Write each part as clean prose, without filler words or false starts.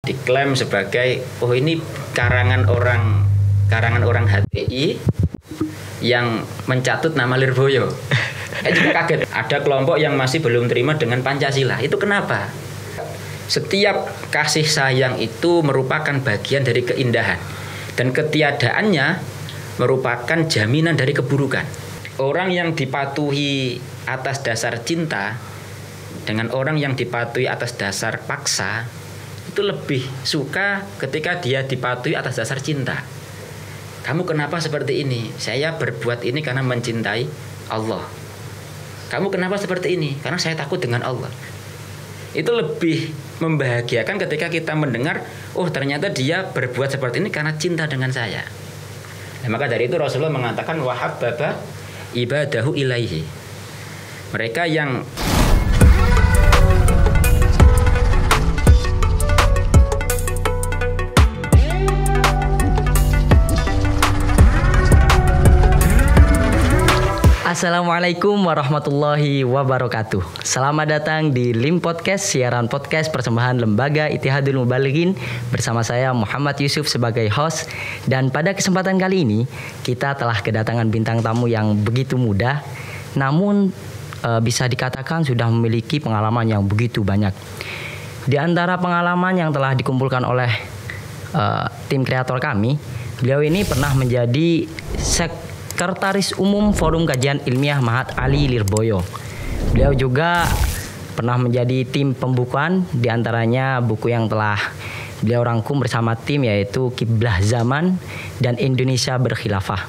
diklaim sebagai ini karangan orang HTI yang mencatut nama Lirboyo. Saya juga kaget. Ada kelompok yang masih belum terima dengan Pancasila. Itu kenapa? Setiap kasih sayang itu merupakan bagian dari keindahan, dan ketiadaannya merupakan jaminan dari keburukan. Orang yang dipatuhi atas dasar cinta dengan orang yang dipatuhi atas dasar paksa itu lebih suka ketika dia dipatuhi atas dasar cinta. Kamu kenapa seperti ini? Saya berbuat ini karena mencintai Allah. Kamu kenapa seperti ini? Karena saya takut dengan Allah. Itu lebih membahagiakan ketika kita mendengar, ternyata dia berbuat seperti ini karena cinta dengan saya. Nah, maka dari itu Rasulullah mengatakan wahabbaba ibadahu ilaihi. Mereka yang Assalamualaikum warahmatullahi wabarakatuh. Selamat datang di LIM Podcast, siaran podcast persembahan Lembaga Ittihadul Mubalighin bersama saya Muhammad Yusuf sebagai host. Dan pada kesempatan kali ini kita telah kedatangan bintang tamu yang begitu muda, namun bisa dikatakan sudah memiliki pengalaman yang begitu banyak. Di antara pengalaman yang telah dikumpulkan oleh tim kreator kami, beliau ini pernah menjadi Sekretaris Umum Forum Kajian Ilmiah Mahat Ali Lirboyo. Beliau juga pernah menjadi tim pembukuan, diantaranya buku yang telah beliau rangkum bersama tim yaitu Kiblah Zaman dan Indonesia Berkhilafah.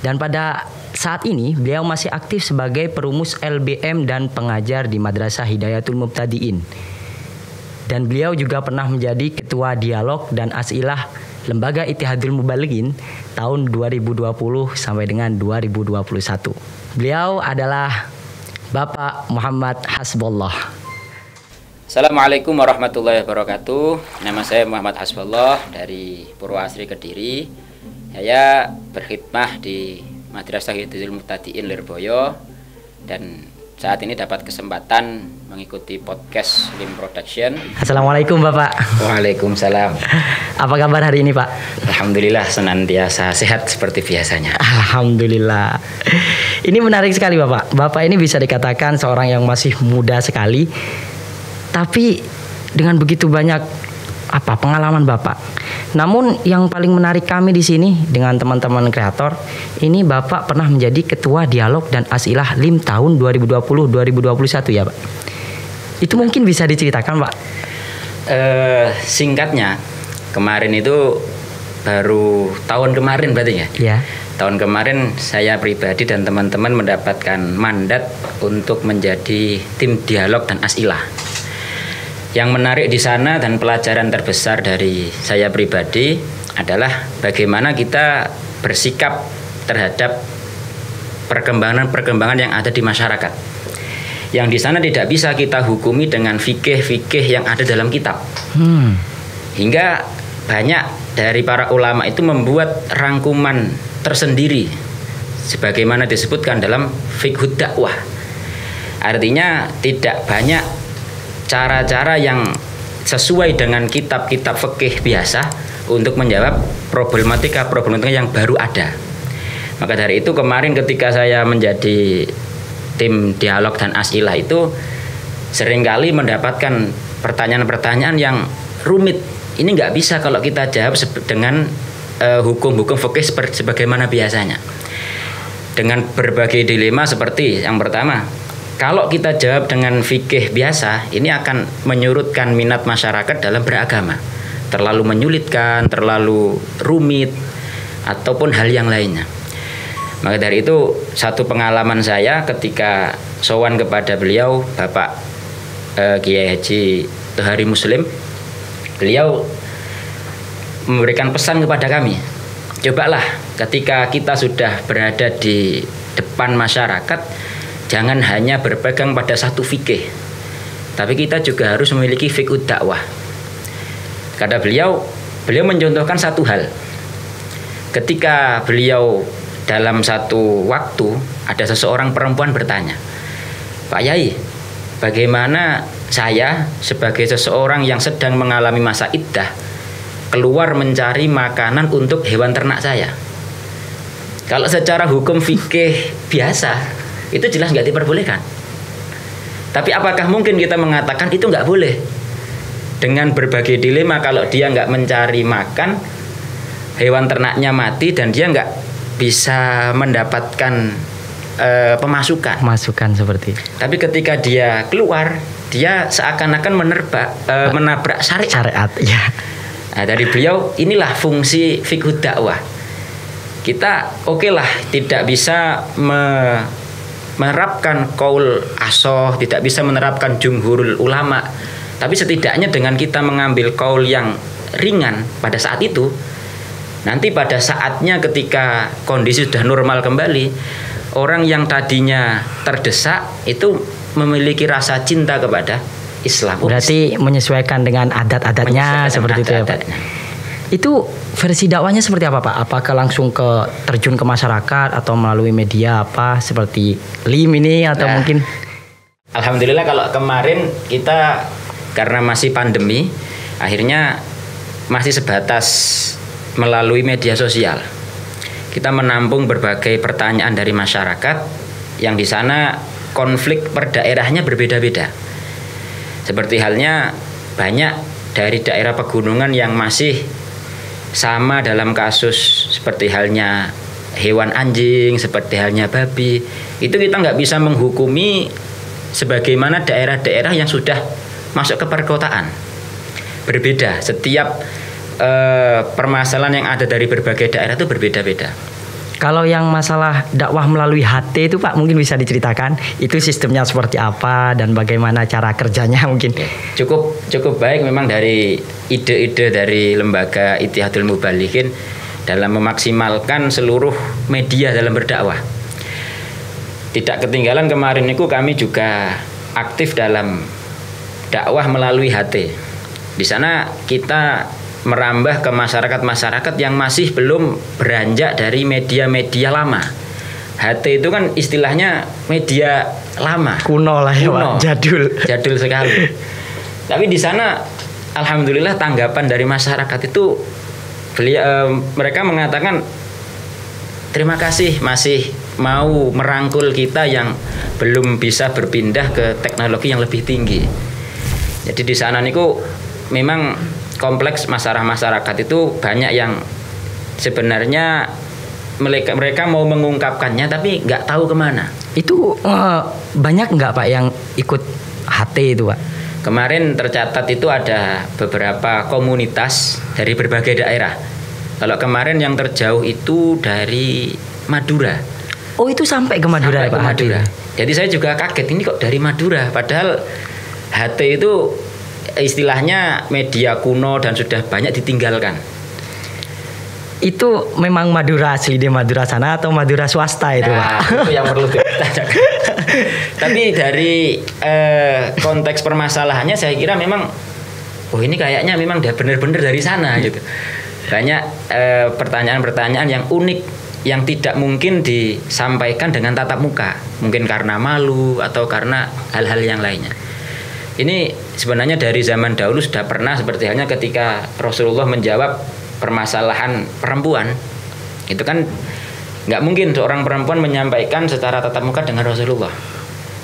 Dan pada saat ini beliau masih aktif sebagai perumus LBM dan pengajar di Madrasah Hidayatul Mubtadiin. Dan beliau juga pernah menjadi ketua dialog dan asilah Lembaga Ittihadul Mubalighin tahun 2020 sampai dengan 2021. Beliau adalah Bapak Muhammad Hasbullah. Assalamualaikum warahmatullahi wabarakatuh. Nama saya Muhammad Hasbullah dari Purwoasri Kediri. Saya berkhidmah di Madrasah Hidayatul Mubtadiin Lirboyo dan saat ini dapat kesempatan mengikuti podcast LIM Production. Assalamualaikum Bapak. Waalaikumsalam. Apa kabar hari ini Pak? Alhamdulillah senantiasa sehat seperti biasanya. Alhamdulillah. Ini menarik sekali Bapak. Bapak ini bisa dikatakan seorang yang masih muda sekali, tapi dengan begitu banyak pengalaman Bapak. Namun yang paling menarik kami di sini dengan teman-teman kreator, ini Bapak pernah menjadi ketua dialog dan asilah LIM tahun 2020-2021 ya Pak. Itu mungkin bisa diceritakan Pak? Singkatnya, kemarin itu baru tahun kemarin berarti ya? Ya. Tahun kemarin saya pribadi dan teman-teman mendapatkan mandat untuk menjadi tim dialog dan asilah. Yang menarik di sana dan pelajaran terbesar dari saya pribadi adalah bagaimana kita bersikap terhadap perkembangan yang ada di masyarakat. Yang di sana tidak bisa kita hukumi dengan fikih-fikih yang ada dalam kitab. Hingga banyak dari para ulama itu membuat rangkuman tersendiri sebagaimana disebutkan dalam fiqhud dakwah. Artinya tidak banyak cara-cara yang sesuai dengan kitab-kitab fikih biasa untuk menjawab problematika yang baru ada. Maka dari itu kemarin ketika saya menjadi tim dialog dan asilah itu seringkali mendapatkan pertanyaan-pertanyaan yang rumit. Ini nggak bisa kalau kita jawab dengan hukum-hukum fikih sebagaimana biasanya. Dengan berbagai dilema seperti yang pertama, kalau kita jawab dengan fikih biasa, ini akan menyurutkan minat masyarakat dalam beragama. Terlalu menyulitkan, terlalu rumit, ataupun hal yang lainnya. Maka dari itu, satu pengalaman saya ketika sowan kepada beliau, Bapak Kiai Haji Tohari Muslim, beliau memberikan pesan kepada kami. Cobalah ketika kita sudah berada di depan masyarakat, jangan hanya berpegang pada satu fikih, tapi kita juga harus memiliki fiqhud dakwah. Kata beliau mencontohkan satu hal. Ketika beliau dalam satu waktu ada seseorang perempuan bertanya, Pak Yai, bagaimana saya sebagai seseorang yang sedang mengalami masa iddah keluar mencari makanan untuk hewan ternak saya. Kalau secara hukum fikih biasa itu jelas nggak diperbolehkan. Tapi apakah mungkin kita mengatakan itu nggak boleh? Dengan berbagai dilema, kalau dia nggak mencari makan, hewan ternaknya mati dan dia nggak bisa mendapatkan pemasukan. Masukan seperti. Tapi ketika dia keluar, dia seakan-akan menabrak syariat. Ya. Nah, dari beliau inilah fungsi fiqh dakwah. Kita lah tidak bisa menerapkan qaul asoh, tidak bisa menerapkan jumhurul ulama. Tapi setidaknya dengan kita mengambil qaul yang ringan pada saat itu, nanti pada saatnya ketika kondisi sudah normal kembali, orang yang tadinya terdesak itu memiliki rasa cinta kepada Islam. Berarti menyesuaikan dengan adat-adatnya seperti itu ya Pak. Itu versi dakwahnya seperti apa Pak? Apakah langsung terjun ke masyarakat atau melalui media apa seperti LIM ini atau mungkin? Alhamdulillah kalau kemarin kita karena masih pandemi, akhirnya masih sebatas melalui media sosial. Kita menampung berbagai pertanyaan dari masyarakat yang di sana konflik per daerahnya berbeda-beda. Seperti halnya banyak dari daerah pegunungan yang masih sama dalam kasus seperti halnya hewan anjing, seperti halnya babi. Itu kita nggak bisa menghukumi sebagaimana daerah-daerah yang sudah masuk ke perkotaan. Berbeda, setiap permasalahan yang ada dari berbagai daerah itu berbeda-beda. Kalau yang masalah dakwah melalui HT itu Pak mungkin bisa diceritakan itu sistemnya seperti apa dan bagaimana cara kerjanya mungkin. Cukup baik memang dari ide-ide dari lembaga Ittihadul Mubalighin dalam memaksimalkan seluruh media dalam berdakwah. Tidak ketinggalan kemarin itu kami juga aktif dalam dakwah melalui HT. Di sana kita merambah ke masyarakat-masyarakat yang masih belum beranjak dari media-media lama. HT itu kan istilahnya media lama, kuno lah ya Pak, jadul sekali. Tapi di sana alhamdulillah tanggapan dari masyarakat itu mereka mengatakan terima kasih masih mau merangkul kita yang belum bisa berpindah ke teknologi yang lebih tinggi. Jadi di sana niku memang kompleks masyarakat itu banyak yang sebenarnya mereka mau mengungkapkannya tapi nggak tahu kemana. Itu banyak nggak Pak yang ikut HT itu Pak? Kemarin tercatat itu ada beberapa komunitas dari berbagai daerah. Kalau kemarin yang terjauh itu dari Madura. Oh itu sampai ke Madura ya Pak? Madura. Jadi saya juga kaget ini kok dari Madura. Padahal HT itu istilahnya media kuno dan sudah banyak ditinggalkan. Itu memang Madura asli di Madura sana atau Madura swasta itu Pak? Itu yang perlu ditanyakan. Tapi dari konteks permasalahannya saya kira memang ini kayaknya memang benar-benar dari sana gitu. Banyak pertanyaan-pertanyaan yang unik yang tidak mungkin disampaikan dengan tatap muka. Mungkin karena malu atau karena hal-hal yang lainnya. Ini sebenarnya dari zaman dahulu sudah pernah seperti halnya ketika Rasulullah menjawab permasalahan perempuan. Itu kan nggak mungkin seorang perempuan menyampaikan secara tatap muka dengan Rasulullah.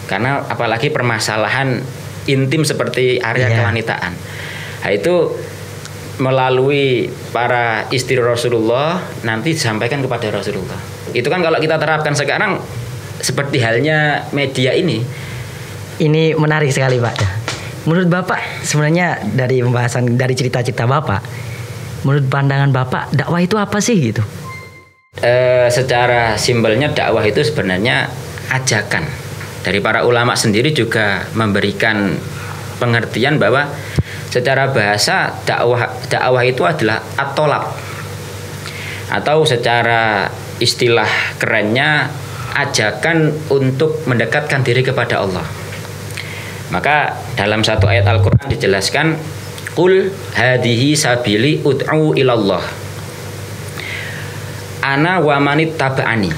Karena apalagi permasalahan intim seperti area kewanitaan. Nah, itu melalui para istri Rasulullah nanti disampaikan kepada Rasulullah. Itu kan kalau kita terapkan sekarang seperti halnya media ini. Ini menarik sekali Pak. Menurut Bapak sebenarnya dari pembahasan dari cerita-cerita Bapak, menurut pandangan Bapak dakwah itu apa sih gitu? Secara simpelnya dakwah itu sebenarnya ajakan. Dari para ulama sendiri juga memberikan pengertian bahwa secara bahasa dakwah itu adalah at-thalab. Atau secara istilah kerennya ajakan untuk mendekatkan diri kepada Allah. Maka dalam satu ayat Al-Quran dijelaskan Qul hadihi sabili ud'u ilallah ana wa manit taba'ani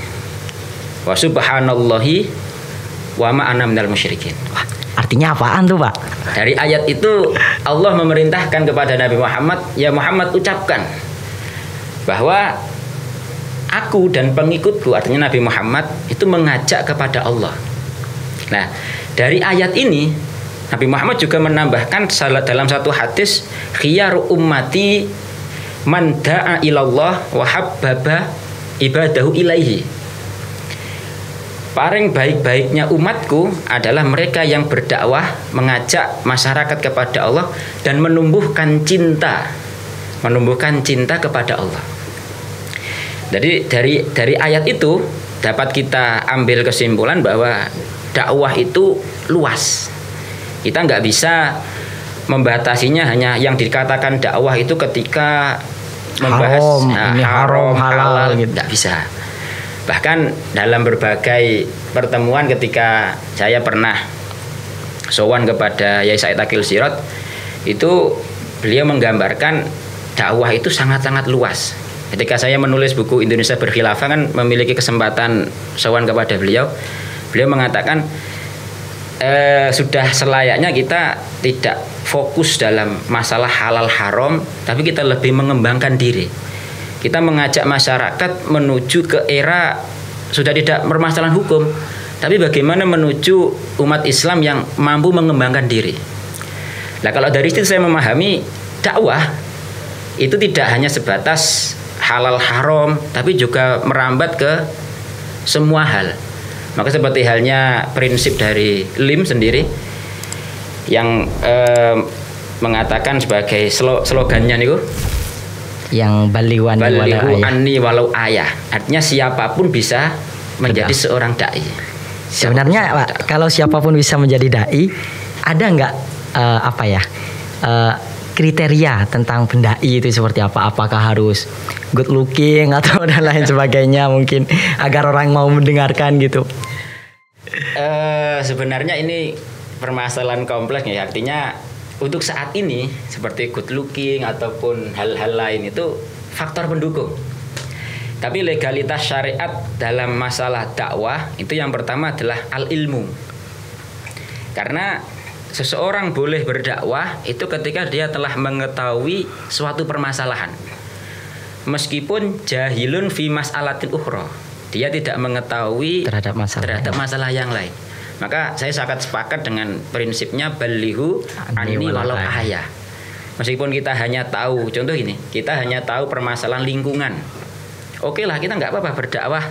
wa subhanallahi wa ma ana minal musyrikin. Wah, artinya apaan tuh Pak? Dari ayat itu Allah memerintahkan kepada Nabi Muhammad, ya Muhammad ucapkan bahwa aku dan pengikutku, artinya Nabi Muhammad itu mengajak kepada Allah. Nah, dari ayat ini Nabi Muhammad juga menambahkan dalam satu hadis, khiyaru ummati man da'a ilallah wa habbaba ibadahu ilaihi. Paling baik-baiknya umatku adalah mereka yang berdakwah, mengajak masyarakat kepada Allah dan menumbuhkan cinta kepada Allah. Jadi dari ayat itu dapat kita ambil kesimpulan bahwa dakwah itu luas. Kita nggak bisa membatasinya hanya yang dikatakan dakwah itu ketika membahas haram, halal, gitu. Nggak bisa. Bahkan dalam berbagai pertemuan ketika saya pernah sowan kepada Yai Said Akil Sirot, itu beliau menggambarkan dakwah itu sangat-sangat luas. Ketika saya menulis buku Indonesia Berkhilafah kan memiliki kesempatan sowan kepada beliau mengatakan sudah selayaknya kita tidak fokus dalam masalah halal haram, tapi kita lebih mengembangkan diri. Kita mengajak masyarakat menuju ke era sudah tidak permasalahan hukum, tapi bagaimana menuju umat Islam yang mampu mengembangkan diri. Nah, kalau dari situ saya memahami dakwah itu tidak hanya sebatas halal haram, tapi juga merambat ke semua hal. Maka seperti halnya prinsip dari LIM sendiri yang mengatakan sebagai slogannya niku, yang balihu anni walau ayah. Artinya siapapun bisa menjadi seorang dai. Sebenarnya Pak, kalau siapapun bisa menjadi dai, ada nggak kriteria tentang pendai itu seperti apa? Apakah harus good looking atau dan lain sebagainya mungkin agar orang mau mendengarkan gitu? Sebenarnya ini permasalahan kompleks ya. Artinya untuk saat ini seperti good looking ataupun hal-hal lain itu faktor pendukung. Tapi legalitas syariat dalam masalah dakwah itu yang pertama adalah al-ilmu. Karena seseorang boleh berdakwah itu ketika dia telah mengetahui suatu permasalahan. Meskipun jahilun fi mas'alatin ukhra, dia tidak mengetahui terhadap masalah yang lain. Maka saya sangat sepakat dengan prinsipnya balihu anni walau ayah. Meskipun kita hanya tahu, contoh ini, kita hanya tahu permasalahan lingkungan. Oke lah, kita nggak apa-apa berdakwah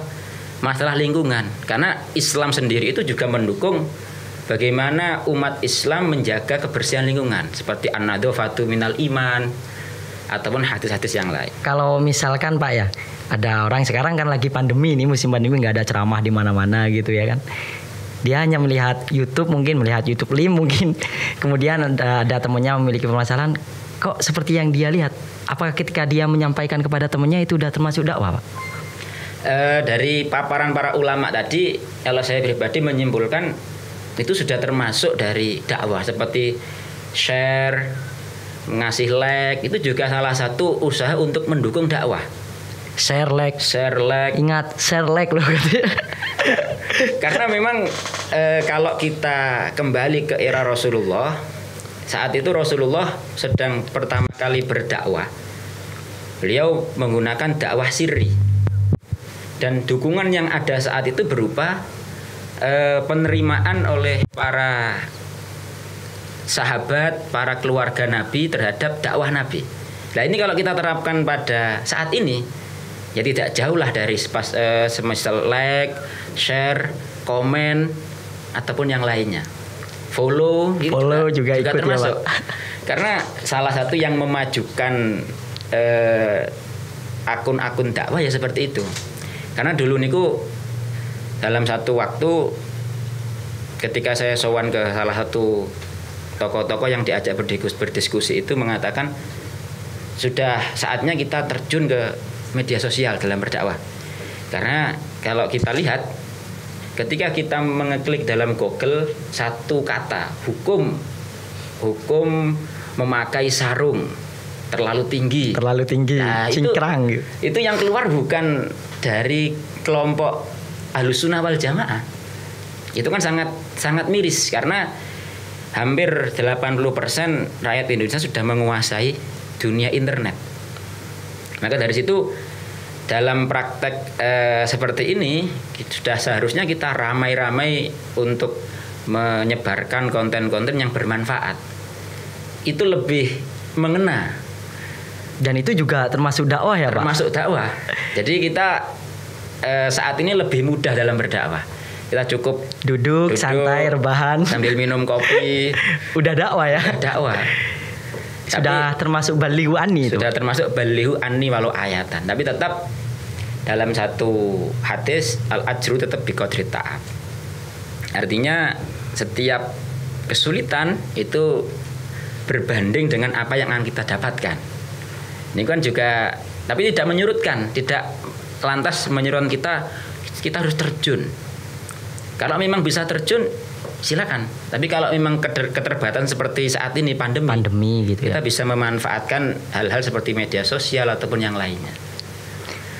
masalah lingkungan, karena Islam sendiri itu juga mendukung bagaimana umat Islam menjaga kebersihan lingkungan, seperti an-nadhafatu minal iman ataupun hadis-hadis yang lain. Kalau misalkan Pak ya, ada orang sekarang kan lagi pandemi ini, musim pandemi nggak ada ceramah di mana-mana gitu ya kan. Dia hanya melihat YouTube, mungkin melihat YouTube LIM mungkin. Kemudian ada temannya memiliki permasalahan, kok seperti yang dia lihat. Apakah ketika dia menyampaikan kepada temannya itu sudah termasuk dakwah, Pak? Dari paparan para ulama tadi, kalau saya pribadi menyimpulkan itu sudah termasuk dari dakwah. Seperti share, ngasih like, itu juga salah satu usaha untuk mendukung dakwah. Share like. Ingat share like loh. Karena memang kalau kita kembali ke era Rasulullah, saat itu Rasulullah sedang pertama kali berdakwah. Beliau menggunakan dakwah sirri. Dan dukungan yang ada saat itu berupa penerimaan oleh para sahabat, para keluarga Nabi terhadap dakwah Nabi. Nah, ini kalau kita terapkan pada saat ini, ya tidak jauh lah dari semisal like, share, komen ataupun yang lainnya. Follow juga ikut termasuk. Ya, Pak. Karena salah satu yang memajukan akun-akun dakwah ya seperti itu. Karena dulu niku dalam satu waktu ketika saya sowan ke salah satu tokoh-tokoh yang diajak berdiskusi itu mengatakan sudah saatnya kita terjun ke media sosial dalam berdakwah. Karena kalau kita lihat ketika kita mengeklik dalam Google satu kata hukum memakai sarung terlalu tinggi, nah, cingkrang itu yang keluar bukan dari kelompok Ahlussunnah wal Jamaah. Itu kan sangat miris karena hampir 80% rakyat Indonesia sudah menguasai dunia internet. Maka dari situ dalam praktek seperti ini sudah seharusnya kita ramai-ramai untuk menyebarkan konten-konten yang bermanfaat. Itu lebih mengena. Dan itu juga termasuk dakwah ya Pak? Termasuk dakwah. Jadi kita saat ini lebih mudah dalam berdakwah. Kita cukup duduk santai, rebahan sambil minum kopi. Udah dakwah ya? Udah dakwah. Sudah termasuk balighu anni itu. Sudah termasuk balighu anni walau ayatan. Tapi tetap dalam satu hadis al-ajru tetap biqadri ta'ab. Artinya setiap kesulitan itu berbanding dengan apa yang akan kita dapatkan. Ini kan juga, tapi tidak menyurutkan, tidak lantas menyuruhkan kita harus terjun. Kalau memang bisa terjun, silakan. Tapi kalau memang keterbatasan seperti saat ini pandemi gitu kita bisa memanfaatkan hal-hal seperti media sosial ataupun yang lainnya.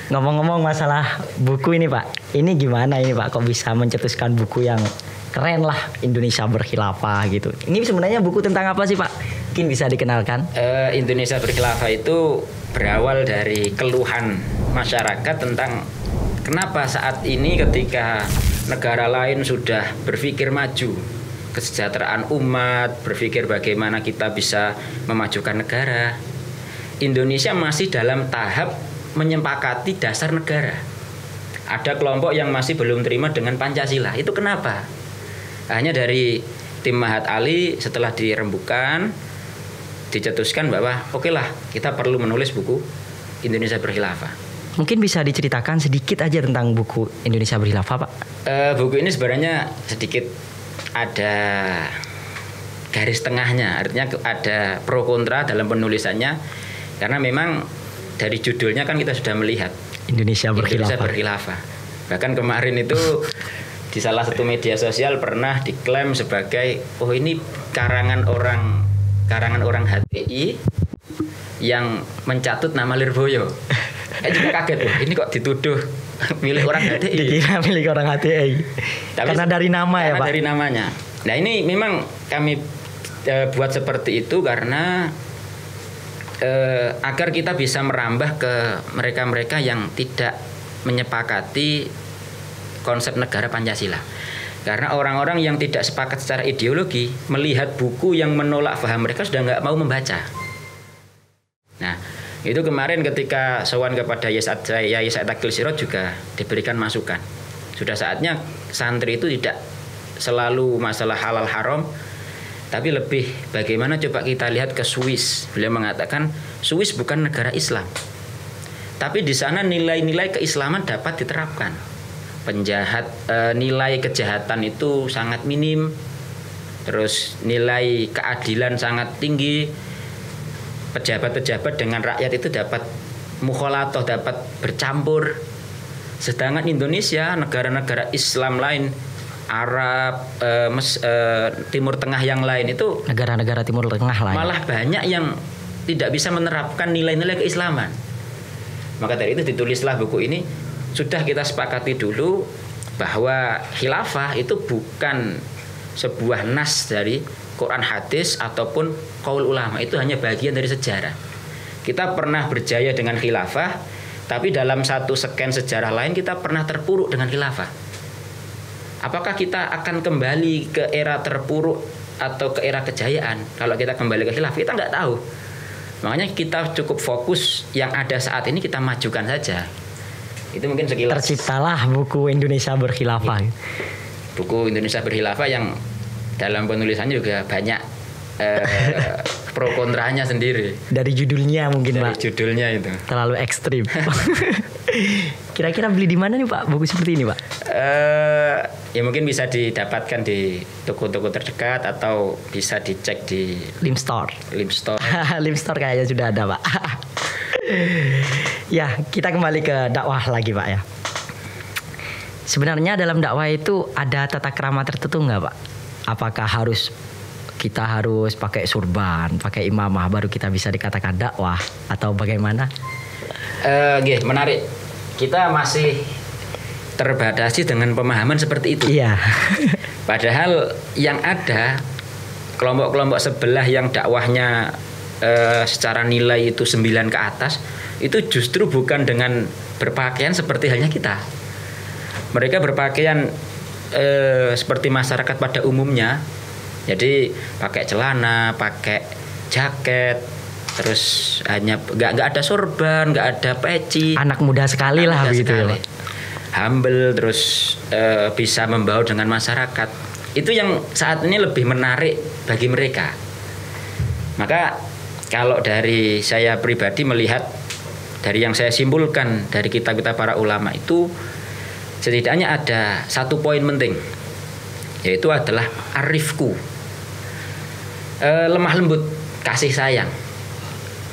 Ngomong-ngomong masalah buku ini Pak, ini gimana ini Pak? Kok bisa mencetuskan buku yang keren lah, Indonesia Berkhilafah gitu? Ini sebenarnya buku tentang apa sih Pak? Mungkin bisa dikenalkan? Indonesia Berkhilafah itu berawal dari keluhan masyarakat tentang kenapa saat ini ketika negara lain sudah berpikir maju, kesejahteraan umat, berpikir bagaimana kita bisa memajukan negara, Indonesia masih dalam tahap menyepakati dasar negara. Ada kelompok yang masih belum terima dengan Pancasila. Itu kenapa? Hanya dari tim Mahat Ali setelah dirembukan, dicetuskan bahwa oke lah, kita perlu menulis buku Indonesia Berkhilafah. Mungkin bisa diceritakan sedikit aja tentang buku Indonesia Berkhilafah Pak? Buku ini sebenarnya sedikit ada garis tengahnya. Artinya ada pro kontra dalam penulisannya. Karena memang dari judulnya kan kita sudah melihat Indonesia Berkhilafah. Bahkan kemarin itu di salah satu media sosial pernah diklaim sebagai ini karangan orang HTI yang mencatut nama Lirboyo. Saya juga kaget loh, ini kok dituduh milik orang HTI. Dikira milik orang HTI. Karena dari nama ya Pak? Dari namanya. Nah ini memang kami buat seperti itu karena agar kita bisa merambah ke mereka-mereka yang tidak menyepakati konsep negara Pancasila. Karena orang-orang yang tidak sepakat secara ideologi melihat buku yang menolak paham mereka sudah nggak mau membaca. Nah, itu kemarin ketika sowan kepada Yai Said Akil Sirot juga diberikan masukan. Sudah saatnya santri itu tidak selalu masalah halal haram, tapi lebih bagaimana coba kita lihat ke Swiss. Beliau mengatakan Swiss bukan negara Islam, tapi di sana nilai-nilai keislaman dapat diterapkan. Nilai kejahatan itu sangat minim, terus nilai keadilan sangat tinggi. Pejabat-pejabat dengan rakyat itu dapat mukhalatoh, dapat bercampur. Sedangkan Indonesia, negara-negara Islam lain, Arab, Timur Tengah yang lain itu negara-negara Timur Tengah lain malah banyak yang tidak bisa menerapkan nilai-nilai keislaman. Maka dari itu ditulislah buku ini. Sudah kita sepakati dulu bahwa khilafah itu bukan sebuah nas dari Quran hadis ataupun qaul ulama, itu hanya bagian dari sejarah. Kita pernah berjaya dengan khilafah, tapi dalam satu sken sejarah lain kita pernah terpuruk dengan khilafah. Apakah kita akan kembali ke era terpuruk atau ke era kejayaan? Kalau kita kembali ke khilafah, kita nggak tahu. Makanya kita cukup fokus yang ada saat ini, kita majukan saja. Itu mungkin sekilas. Terciptalah buku Indonesia Berkhilafah. Buku Indonesia Berkhilafah yang dalam penulisannya juga banyak pro kontranya sendiri. Dari judulnya mungkin Pak. Dari judulnya itu. Terlalu ekstrim. Kira-kira beli di mana nih Pak buku seperti ini Pak? Ya mungkin bisa didapatkan di toko-toko terdekat atau bisa dicek di Limstore. Limstore kayaknya sudah ada Pak. Ya, kita kembali ke dakwah lagi Pak ya. Sebenarnya dalam dakwah itu ada tata krama tertentu nggak Pak? Apakah kita harus pakai surban, pakai imamah baru kita bisa dikatakan dakwah atau bagaimana? Menarik. Kita masih terbatasi dengan pemahaman seperti itu. Iya. Padahal yang ada kelompok-kelompok sebelah yang dakwahnya secara nilai itu 9 ke atas, itu justru bukan dengan berpakaian seperti halnya kita. Mereka berpakaian seperti masyarakat pada umumnya. Jadi pakai celana, pakai jaket, terus hanya nggak ada sorban, nggak ada peci. Anak muda sekali lah begitu ya, Pak. Humble, terus bisa membaur dengan masyarakat. Itu yang saat ini lebih menarik bagi mereka. Maka kalau dari saya pribadi melihat, dari yang saya simpulkan dari kitab-kitab para ulama itu, setidaknya ada satu poin penting, yaitu adalah arifku, lemah lembut, kasih sayang.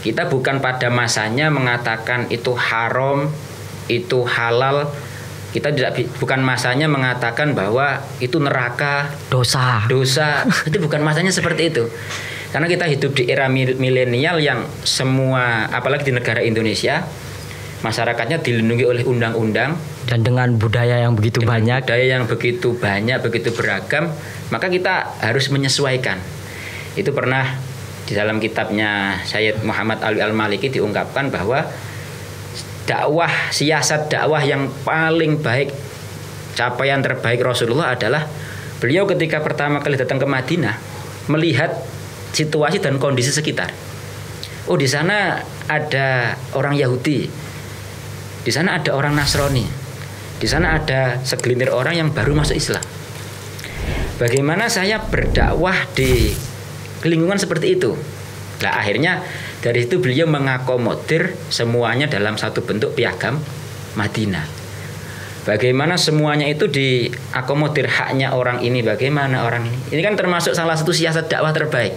Kita bukan pada masanya mengatakan itu haram, itu halal. Kita bukan masanya mengatakan bahwa itu neraka, dosa. Itu bukan masanya seperti itu. Karena kita hidup di era milenial yang semua, apalagi di negara Indonesia, masyarakatnya dilindungi oleh undang-undang dan dengan budaya yang begitu banyak, begitu beragam, maka kita harus menyesuaikan. Itu pernah di dalam kitabnya Sayyid Muhammad Ali Al-Maliki diungkapkan bahwa siasat dakwah yang paling baik, capaian terbaik Rasulullah adalah beliau ketika pertama kali datang ke Madinah melihat situasi dan kondisi sekitar. Oh, di sana ada orang Yahudi, di sana ada orang Nasrani, di sana ada segelintir orang yang baru masuk Islam. Bagaimana saya berdakwah di lingkungan seperti itu? Nah, akhirnya dari itu beliau mengakomodir semuanya dalam satu bentuk piagam Madinah. Bagaimana semuanya itu diakomodir, haknya orang ini, bagaimana orang ini. Ini kan termasuk salah satu siasat dakwah terbaik.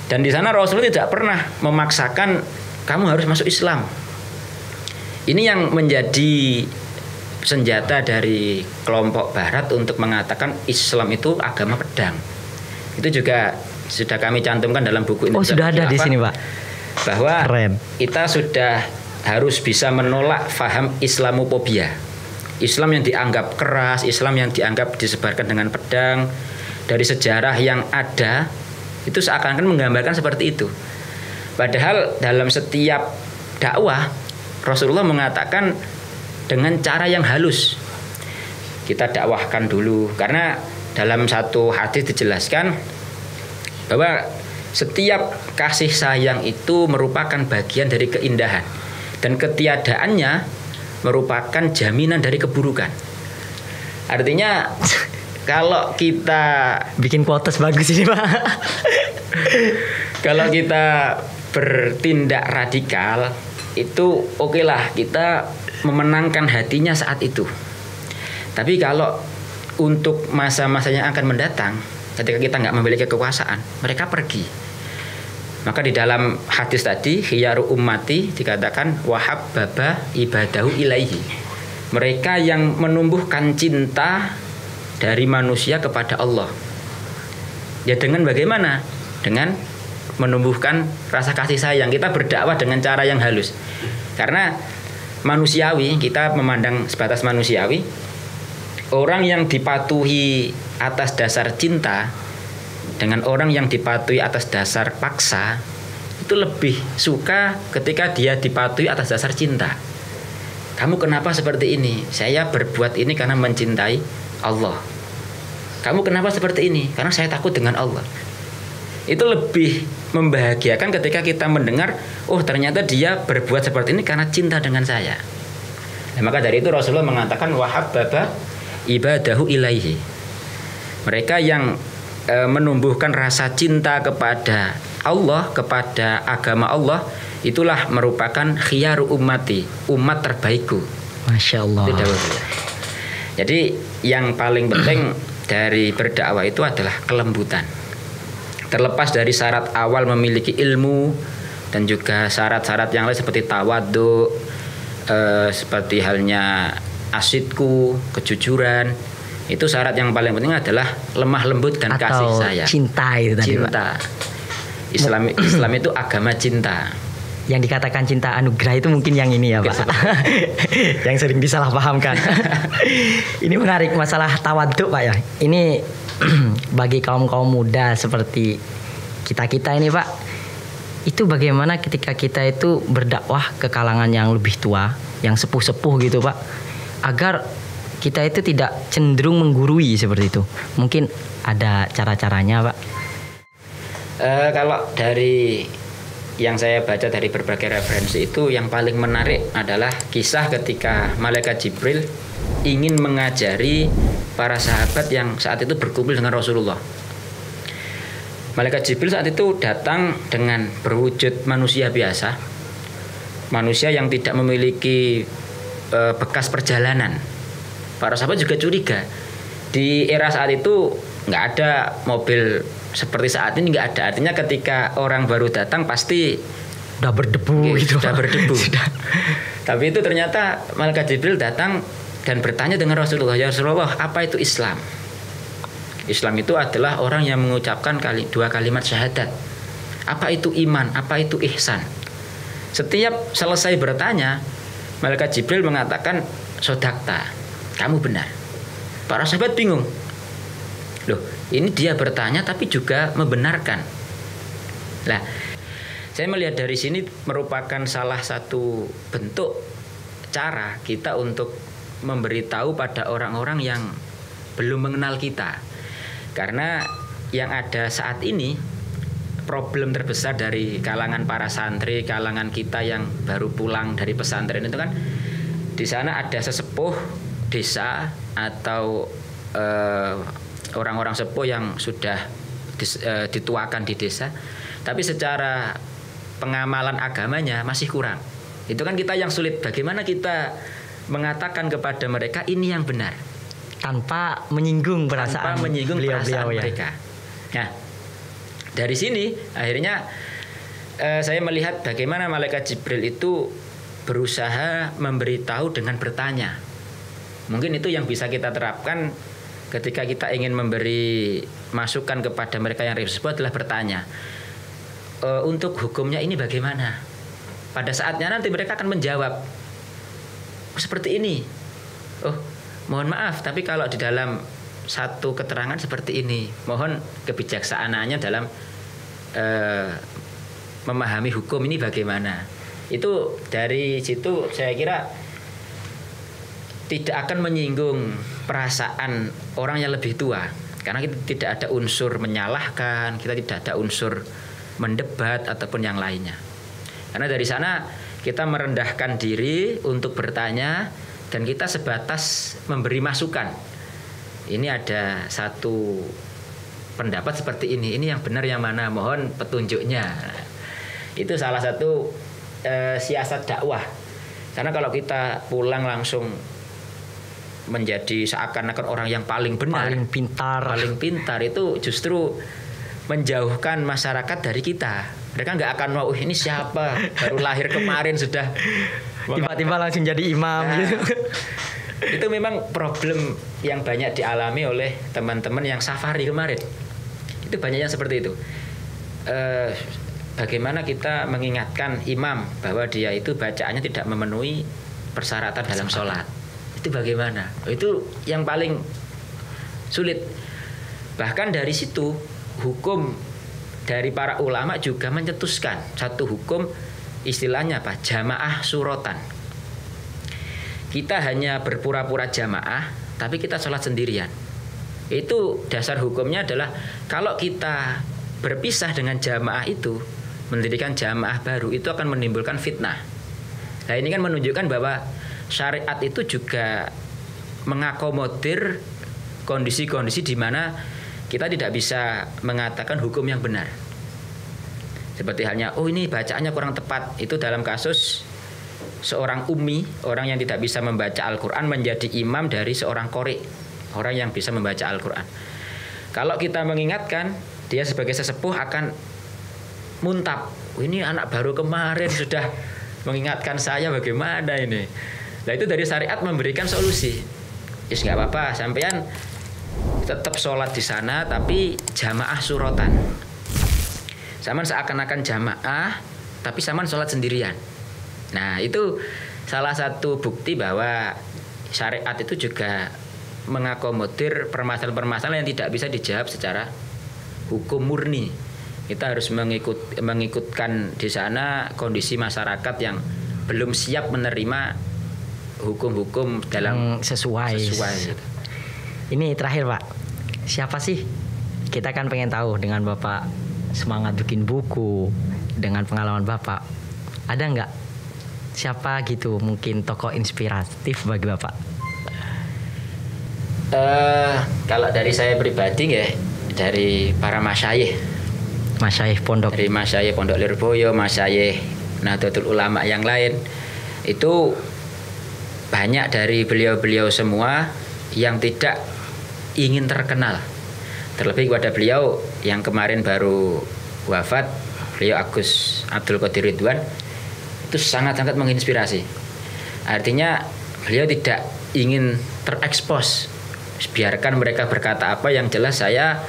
Dan di sana Rasulullah tidak pernah memaksakan kamu harus masuk Islam. Ini yang menjadi senjata dari kelompok Barat untuk mengatakan Islam itu agama pedang. Itu juga sudah kami cantumkan dalam buku ini. Oh, sudah ada di sini, Pak. Bahwa keren. Kita sudah harus bisa menolak faham Islamofobia. Islam yang dianggap keras, Islam yang dianggap disebarkan dengan pedang. Dari sejarah yang ada, itu seakan-akan menggambarkan seperti itu. Padahal dalam setiap dakwah Rasulullah mengatakan dengan cara yang halus. Kita dakwahkan dulu, karena dalam satu hadis dijelaskan bahwa setiap kasih sayang itu merupakan bagian dari keindahan, dan ketiadaannya merupakan jaminan dari keburukan. Artinya kalau kita bikin kuotas bagus ini, Pak. Kalau kita bertindak radikal itu oke lah, kita memenangkan hatinya saat itu. Tapi kalau untuk masa-masa yang akan mendatang, ketika kita nggak memiliki kekuasaan, mereka pergi. Maka di dalam hadis tadi, khiyaru ummati dikatakan wahab baba ibadahu ilaihi. Mereka yang menumbuhkan cinta dari manusia kepada Allah. Ya dengan bagaimana? Dengan menumbuhkan rasa kasih sayang. Kita berdakwah dengan cara yang halus. Karena manusiawi, kita memandang sebatas manusiawi. Orang yang dipatuhi atas dasar cinta dengan orang yang dipatuhi atas dasar paksa, itu lebih suka ketika dia dipatuhi atas dasar cinta. Kamu kenapa seperti ini? Saya berbuat ini karena mencintai Allah. Kamu kenapa seperti ini? Karena saya takut dengan Allah. Itu lebih membahagiakan ketika kita mendengar, oh ternyata dia berbuat seperti ini karena cinta dengan saya. Nah, maka dari itu Rasulullah mengatakan wahabbaba ibadahu ilaihi. Mereka yang menumbuhkan rasa cinta kepada Allah, kepada agama Allah, itulah merupakan khiyaru ummati, umat terbaikku. Masya Allah. Jadi yang paling penting dari berdakwah itu adalah kelembutan. Terlepas dari syarat awal memiliki ilmu dan juga syarat-syarat yang lain seperti tawadhu, seperti halnya asidku, kejujuran, itu syarat yang paling penting adalah lemah lembut dan atau kasih sayang. Cinta itu tadi, cinta. Islam itu agama cinta. Yang dikatakan cinta anugerah itu mungkin yang ini ya, Pak. Yang sering disalahpahamkan. Ini menarik masalah tawadhu, Pak ya. Ini bagi kaum-kaum muda seperti kita-kita ini Pak, itu bagaimana ketika kita itu berdakwah ke kalangan yang lebih tua, yang sepuh-sepuh gitu Pak, agar kita itu tidak cenderung menggurui seperti itu. Mungkin ada cara-caranya Pak? Kalau dari yang saya baca dari berbagai referensi itu, yang paling menarik adalah kisah ketika malaikat Jibril ingin mengajari para sahabat yang saat itu berkumpul dengan Rasulullah. Malaikat Jibril saat itu datang dengan berwujud manusia biasa, manusia yang tidak memiliki bekas perjalanan. Para sahabat juga curiga. Di era saat itu nggak ada mobil seperti saat ini, nggak ada. Artinya ketika orang baru datang pasti udah berdebu gitu. Sudah berdebu. Tapi itu ternyata malaikat Jibril datang dan bertanya dengan Rasulullah, ya Rasulullah, apa itu Islam? Islam itu adalah orang yang mengucapkan dua kalimat syahadat. Apa itu iman? Apa itu ihsan? Setiap selesai bertanya, malaikat Jibril mengatakan, sodakta, kamu benar. Para sahabat bingung. Loh, ini dia bertanya tapi juga membenarkan. Nah, saya melihat dari sini merupakan salah satu bentuk cara kita untuk memberitahu pada orang-orang yang belum mengenal kita. Karena yang ada saat ini, problem terbesar dari kalangan para santri, kalangan kita yang baru pulang dari pesantren itu kan, di sana ada sesepuh desa atau orang-orang sepuh yang sudah dituakan di desa, tapi secara pengamalan agamanya masih kurang. Itu kan kita yang sulit. Bagaimana kita mengatakan kepada mereka ini yang benar tanpa menyinggung perasaan beliau-beliau ya. mereka. Nah, dari sini akhirnya saya melihat bagaimana malaikat Jibril itu berusaha memberitahu dengan bertanya. Mungkin itu yang bisa kita terapkan ketika kita ingin memberi masukan kepada mereka yang tersebut adalah bertanya. Untuk hukumnya ini bagaimana? Pada saatnya nanti mereka akan menjawab, seperti ini. Oh, mohon maaf, tapi kalau di dalam satu keterangan seperti ini, mohon kebijaksanaannya dalam memahami hukum ini bagaimana. Itu dari situ saya kira tidak akan menyinggung perasaan orang yang lebih tua, karena kita tidak ada unsur menyalahkan, kita tidak ada unsur mendebat ataupun yang lainnya. Karena dari sana kita merendahkan diri untuk bertanya, dan kita sebatas memberi masukan. Ini ada satu pendapat seperti ini yang benar yang mana, mohon petunjuknya. Itu salah satu siasat dakwah. Karena kalau kita pulang langsung menjadi seakan-akan orang yang paling benar, paling pintar itu justru menjauhkan masyarakat dari kita. Mereka nggak akan mau, ini siapa baru lahir kemarin sudah tiba-tiba langsung jadi imam. Nah, gitu. Itu memang problem yang banyak dialami oleh teman-teman yang safari kemarin. Itu banyak yang seperti itu. Bagaimana kita mengingatkan imam bahwa dia itu bacaannya tidak memenuhi persyaratan dalam sholat. Itu bagaimana? Itu yang paling sulit. Bahkan dari situ hukum dari para ulama juga mencetuskan satu hukum, istilahnya apa? Jamaah surotan. Kita hanya berpura-pura jamaah, tapi kita sholat sendirian. Itu dasar hukumnya adalah kalau kita berpisah dengan jamaah itu, mendirikan jamaah baru, itu akan menimbulkan fitnah. Nah, ini kan menunjukkan bahwa syariat itu juga mengakomodir kondisi-kondisi di mana kita tidak bisa mengatakan hukum yang benar. Seperti halnya, oh ini bacaannya kurang tepat. Itu dalam kasus seorang ummi, orang yang tidak bisa membaca Al-Quran menjadi imam dari seorang qori, orang yang bisa membaca Al-Quran. Kalau kita mengingatkan, dia sebagai sesepuh akan muntap. Oh, ini anak baru kemarin sudah mengingatkan saya, bagaimana ini. Nah, itu dari syariat memberikan solusi. Yes, nggak apa-apa, sampean tetap sholat di sana tapi jamaah surotan. Saman seakan-akan jamaah tapi saman sholat sendirian. Nah, itu salah satu bukti bahwa syariat itu juga mengakomodir permasalahan-permasalahan yang tidak bisa dijawab secara hukum murni. Kita harus mengikutkan di sana kondisi masyarakat yang belum siap menerima hukum-hukum dalam sesuai. Ini terakhir Pak, siapa sih? Kita kan pengen tahu dengan Bapak semangat bikin buku, dengan pengalaman Bapak, ada nggak siapa gitu mungkin tokoh inspiratif bagi Bapak? Kalau dari saya pribadi ya, dari para masyayikh pondok, dari masyayikh Pondok Lirboyo, masyayikh Nahdlatul Ulama yang lain, itu banyak dari beliau-beliau semua yang tidak ingin terkenal. Terlebih kepada beliau yang kemarin baru wafat, beliau Agus Abdul Qadir Ridwan, itu sangat-sangat menginspirasi. Artinya beliau tidak ingin terekspos. Biarkan mereka berkata apa, yang jelas saya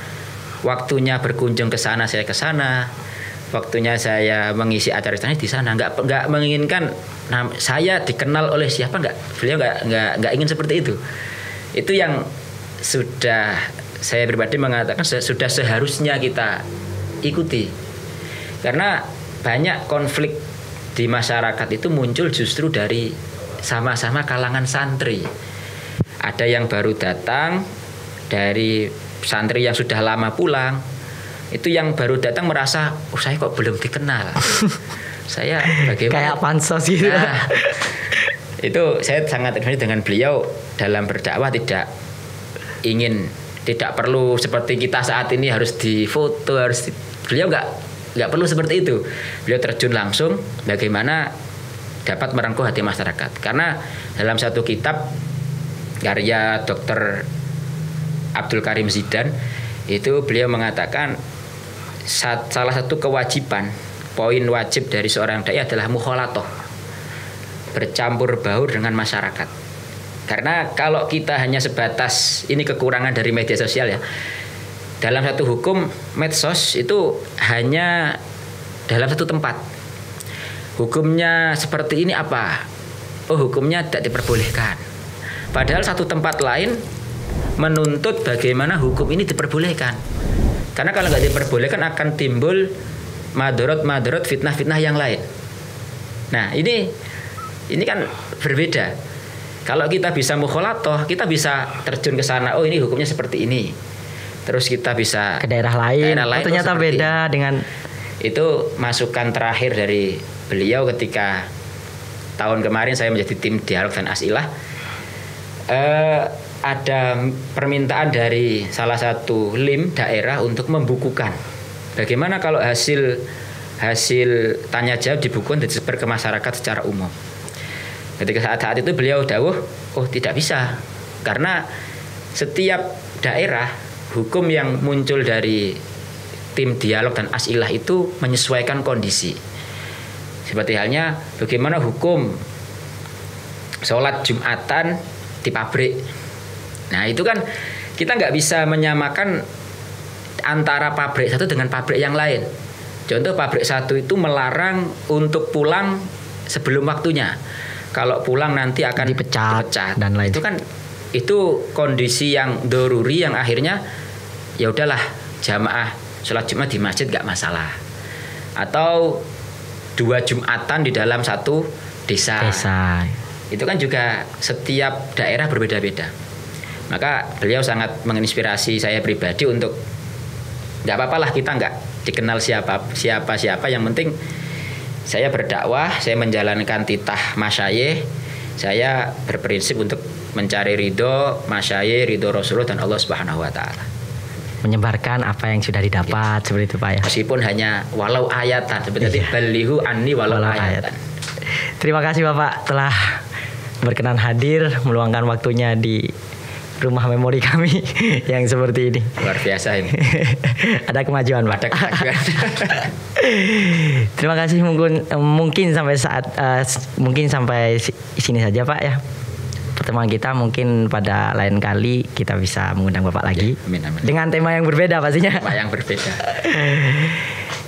waktunya berkunjung ke sana, saya ke sana. Waktunya saya mengisi acara di sana, nggak menginginkan saya dikenal oleh siapa, beliau nggak ingin seperti itu. Itu yang sudah saya pribadi mengatakan sudah seharusnya kita ikuti, karena banyak konflik di masyarakat itu muncul justru dari sama-sama kalangan santri. Ada yang baru datang dari santri yang sudah lama pulang. Itu yang baru datang merasa, saya kok belum dikenal. Saya bagaimana? Kayak pansos gitu. Nah, itu saya sangat tertarik dengan beliau dalam berdakwah, tidak perlu seperti kita saat ini harus difoto, beliau nggak perlu seperti itu. Beliau terjun langsung bagaimana dapat merengkuh hati masyarakat. Karena dalam satu kitab karya Dr. Abdul Karim Zidan itu beliau mengatakan salah satu kewajiban, poin wajib dari seorang dai adalah mukhalatoh, bercampur baur dengan masyarakat. Karena kalau kita hanya sebatas, ini kekurangan dari media sosial ya, dalam satu hukum medsos itu hanya dalam satu tempat. Hukumnya seperti ini apa? Oh, hukumnya tidak diperbolehkan. Padahal satu tempat lain menuntut bagaimana hukum ini diperbolehkan. Karena kalau nggak diperbolehkan akan timbul madorot, fitnah-fitnah yang lain. Nah, ini kan berbeda. Kalau kita bisa mukhalatoh, kita bisa terjun ke sana. Oh, ini hukumnya seperti ini. Terus kita bisa ke daerah lain. Ternyata beda dengan itu. Masukan terakhir dari beliau ketika tahun kemarin saya menjadi tim dialog dan asilah. Ada permintaan dari salah satu LIM daerah untuk membukukan bagaimana kalau hasil tanya jawab dibukukan dan disebar ke masyarakat secara umum. Ketika saat itu beliau dawuh, oh tidak bisa, karena setiap daerah hukum yang muncul dari tim dialog dan asilah itu menyesuaikan kondisi. Seperti halnya bagaimana hukum sholat Jumatan di pabrik. Nah, itu kan kita nggak bisa menyamakan antara pabrik satu dengan pabrik yang lain. Contoh, pabrik satu itu melarang untuk pulang sebelum waktunya. Kalau pulang nanti akan dipecat dan lain. Itu kondisi yang doruri yang akhirnya ya udahlah, jamaah sholat Jumat di masjid nggak masalah. Atau 2 Jumatan di dalam satu desa. Itu kan juga setiap daerah berbeda-beda. Maka beliau sangat menginspirasi saya pribadi untuk nggak apa-apalah kita nggak dikenal siapa, yang penting saya berdakwah, saya menjalankan titah masyayikh, saya berprinsip untuk mencari ridho masyayikh, ridho Rasulullah dan Allah Subhanahu wa taala. Menyebarkan apa yang sudah didapat seperti itu Pak ya. Meskipun hanya walau ayatan, seperti balihu anni walau ayatan. Terima kasih Bapak telah berkenan hadir meluangkan waktunya di rumah memori kami yang seperti ini. Luar biasa ini. Ada kemajuan Pak. Ada kemajuan. Terima kasih, mungkin sampai sini saja Pak ya. Pertemuan kita mungkin pada lain kali kita bisa mengundang Bapak lagi. Amin. Dengan tema yang berbeda pastinya. Tema yang berbeda.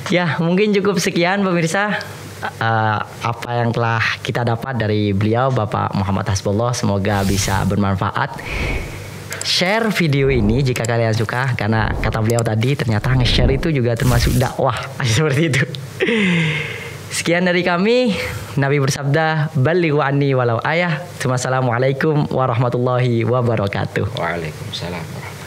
Ya, mungkin cukup sekian pemirsa. Apa yang telah kita dapat dari beliau Bapak Muhammad Hasbullah, semoga bisa bermanfaat. share video ini jika kalian suka, karena kata beliau tadi ternyata nge-share itu juga termasuk dakwah seperti itu. Sekian dari kami. Nabi bersabda, "Ballighu anni walau ayah." Wassalamualaikum warahmatullahi wabarakatuh. Waalaikumsalam warahmatullahi wabarakatuh.